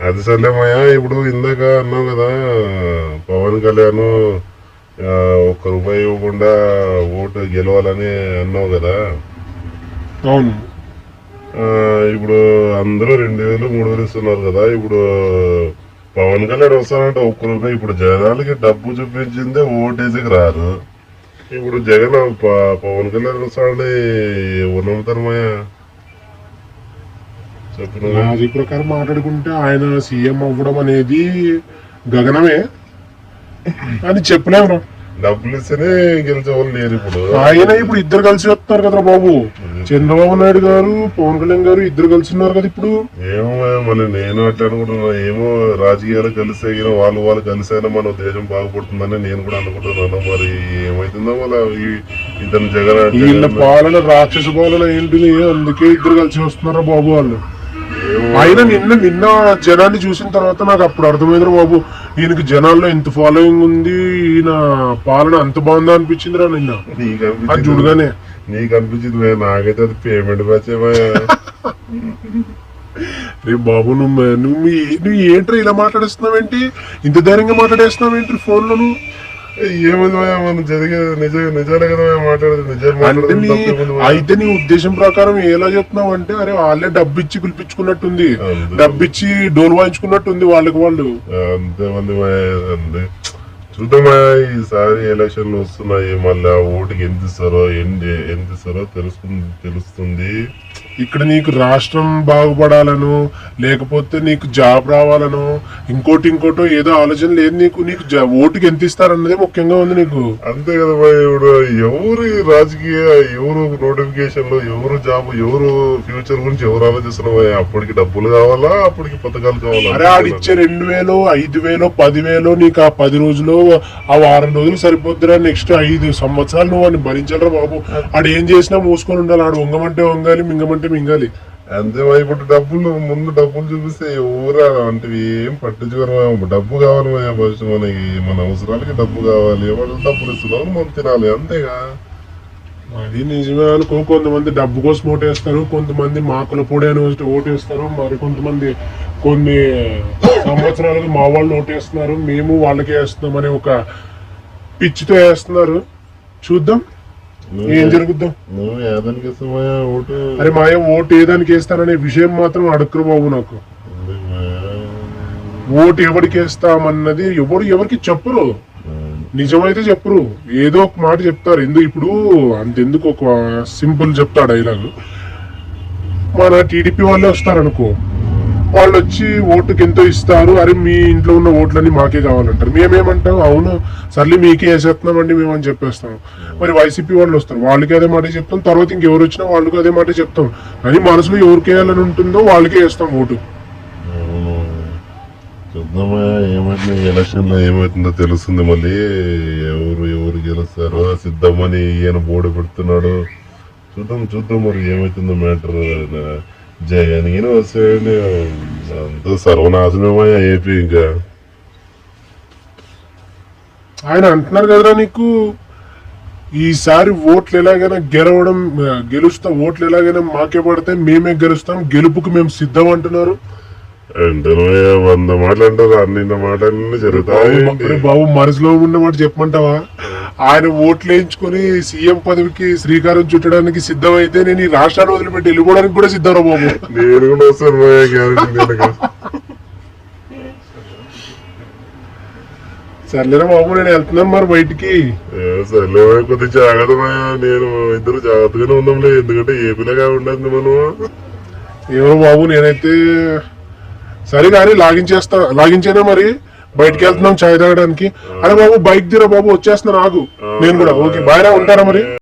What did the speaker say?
అది సర్లేమయ్యా. ఇప్పుడు ఇందాక అన్నావు కదా, పవన్ కళ్యాణ్ ఒక్క రూపాయి ఇవ్వకుండా ఓటు గెలవాలని అన్నావు కదా. అవును. ఇప్పుడు అందరూ 2000 3000 ఇస్తున్నారు కదా. ఇప్పుడు పవన్ కళ్యాణ్ వస్తానంటే ఒక్క రూపాయి. ఇప్పుడు జనాలకి డబ్బు చూపించిందే ఓటేజీకి రారు. ఇప్పుడు జగన్ పవన్ కళ్యాణ్ వస్తాడని ఎవరు నమ్ముతారమయ్యా? అది ప్రకారం మాట్లాడుకుంటే ఆయన సీఎం అవ్వడం అనేది గగనమే అని చెప్పలేము. డబ్బులు ఇస్తేనే గెలిచే వాళ్ళు లేరు. ఇప్పుడు ఆయన ఇప్పుడు ఇద్దరు కలిసి వస్తున్నారు కదా బాబు. చంద్రబాబు నాయుడు గారు, పవన్ కళ్యాణ్ గారు ఇద్దరు కలిసి ఉన్నారు కదా ఇప్పుడు. ఏమో మళ్ళీ నేను అట్లా అనుకుంటున్నా. ఏమో రాజకీయాలు కలిసే వాళ్ళు కలిసైనా మన దేశం బాగుపడుతుందని నేను కూడా అనుకుంటున్నాను. మరి ఏమైతుందో మళ్ళీ ఇతను జగన్ వీళ్ళ పాలన రాక్షస పాలన ఏంటిది, అందుకే ఇద్దరు కలిసి వస్తున్నారా బాబు వాళ్ళు. ఆయన నిన్న జనాన్ని చూసిన తర్వాత నాకు అప్పుడు అర్థమైందిరా బాబు, ఈయనకి జనాల్లో ఎంత ఫాలోయింగ్ ఉంది, ఈయన పాలన అంత బాగుందా అనిపించిందిరా నిన్న. అది చూడగానే నీకు అనిపించింది, నాకైతే అది పేమెంట్ వచ్చేమయ్యా. రే బాబు, నువ్వు ఏంట్రా ఇలా మాట్లాడేస్తున్నావేంటి, ఇంత ధైర్యంగా మాట్లాడేస్తున్నావేంటి ఫోన్ లో? ఏముంది మనం జరిగేది నిజాలే కదా మాట్లాడేది. అయితే నీ ఉద్దేశం ప్రకారం ఎలా చెప్తున్నావు అంటే, అరే వాళ్ళే డబ్బిచ్చి పిలిపించుకున్నట్టుంది, డబ్బిచ్చి డోలు వాయించుకున్నట్టుంది వాళ్ళకి వాళ్ళు. అంతేమంది అంతే. చూద్దామా, ఈసారి ఎలక్షన్లు వస్తున్నాయి. మళ్ళీ ఓటుకి ఎంత ఇస్తారో తెలుస్తుంది. ఇక్కడ నీకు రాష్ట్రం బాగుపడాలను, లేకపోతే నీకు జాబ్ రావాలను, ఇంకోటో ఏదో ఆలోచన లేదు నీకు. ఓటుకి ఎంత ఇస్తారన్నదే ముఖ్యంగా ఉంది నీకు. అంతే కదా. ఇప్పుడు ఎవరు రాజకీయ, ఎవరు నోటిఫికేషన్లు, ఎవరు జాబ్, ఎవరు ఫ్యూచర్ గురించి ఎవరు ఆలోచిస్తున్నారు? అప్పటికి డబ్బులు కావాలా, అప్పటికి పథకాలు కావాలా? అరే ఆడిచ్చే 2000 5000 10,000 నీకు ఆ 10 రోజులు, ఆ వారం రోజులు సరిపోద్దిరా. నెక్స్ట్ 5 సంవత్సరాలు నువ్వు అని భరించడరా బాబు. ఆడు ఏం చేసినా మూసుకొని ఉండాలి. ఆడు వంగమంటే వంగాలి, మింగమంటే మింగాలి. అంతే. ఇప్పుడు ముందు డబ్బులు చూపిస్తే ఎవరు అంటే ఏం పట్టించుకోరు. డబ్బు కావాలి ఫస్ట్ మనకి, మన అవసరాలకి డబ్బు కావాలి. వాళ్ళు డబ్బులు ఇస్తున్నారు, మనం తినాలి, అంతేగా. అది నిజమే అనుకో. కొంతమంది డబ్బు కోసం ఓటేస్తారు, కొంతమంది మాకుల పొడి అని ఓటేస్తారు, మరి కొంతమంది కొన్ని సంవత్సరాలకు మా వాళ్ళు ఓటేస్తున్నారు, మేము వాళ్ళకే వేస్తున్నాం అనే ఒక పిచ్చితో వేస్తున్నారు. చూద్దాం ఏం జరుగుద్దాం. అరే మాయ ఓటు ఏదానికి వేస్తాననే విషయం మాత్రం అడగరు బాబు నాకు. ఓటు ఎవరికి వేస్తామన్నది ఎవరికి చెప్పరు, నిజమైతే చెప్పరు, ఏదో ఒక మాట చెప్తారు. ఇప్పుడు అంతెందుకు, ఒక సింపుల్ చెప్తా డైలాగ్. మన టీడీపీ వాళ్ళే వస్తారనుకో, వాళ్ళు వచ్చి ఓటుకి ఎంతో ఇస్తారు, అరే మీ ఇంట్లో ఉన్న ఓట్లన్నీ మాకే కావాలంటారు. మేమేమంటాం, అవును సర్లే మీకే వేసేస్తున్నామండి మేము అని చెప్పేస్తాం. మరి వైసీపీ వాళ్ళు వస్తారు, వాళ్ళకి అదే మాట చెప్తాం. తర్వాత ఇంకెవరు వచ్చినా వాళ్ళకి అదే మాట చెప్తాం. కానీ మనసులో ఎవరికి వేయాలని ఉంటుందో వాళ్ళకే వేస్తాం ఓటు. చూద్దామా ఏమైంది, ఎలక్షన్ లో ఏమవుతుందో తెలుస్తుంది. మళ్ళీ ఎవరు గెలుస్తారో. సిద్ధమని ఈయన బోర్డు పెడుతున్నాడు. చూద్దాం మరి ఏమవుతుందో మ్యాటర్. జగన్ వస్తాయండి, అంతా సర్వనాశనమయ్యా ఏపీ. ఇంకా ఆయన అంటున్నారు కదరా నీకు, ఈసారి ఓట్లు ఎలాగైనా గెలుస్తాం, ఓట్లు ఎలాగైనా మాకే పడతాయి, మేమే గెలుస్తాం, గెలుపుకు మేము సిద్ధం అంటున్నారు. అంటే 100 మాటలు అంటారు, అన్ని మాటలన్నీ జరుగుతాయి బాబు. మనసులో ఉన్న మాట చెప్పమంటావా? ఆయన ఓట్లు వేయించుకొని సీఎం పదవికి శ్రీకారం చుట్టడానికి సిద్ధమైతే నేను ఈ రాష్ట్రాన్ని వదిలిపెట్టి వెళ్ళిపోవడానికి కూడా సిద్ధంరా బాబు. నేను కూడా వస్తాను. సర్లేరా బాబు, నేను వెళ్తున్నాను మరి బయటికి. సర్లే కొద్దిగా జాగ్రత్తమయ్యా. నేను ఇద్దరు జాగ్రత్తగానే ఉందాంలే, ఎందుకంటే ఏపీలాగా ఉండదు మనం. ఏమో బాబు, నేనైతే సరే కానీ లాగించేనా మరి బయటికి వెళ్తున్నాం చాయ్ తాగడానికి. అరే బాబు బైక్ దిరా బాబు, వచ్చేస్తున్నా ఆగు నేను కూడా. ఓకే బాయ్ రా, ఉంటారా మరి.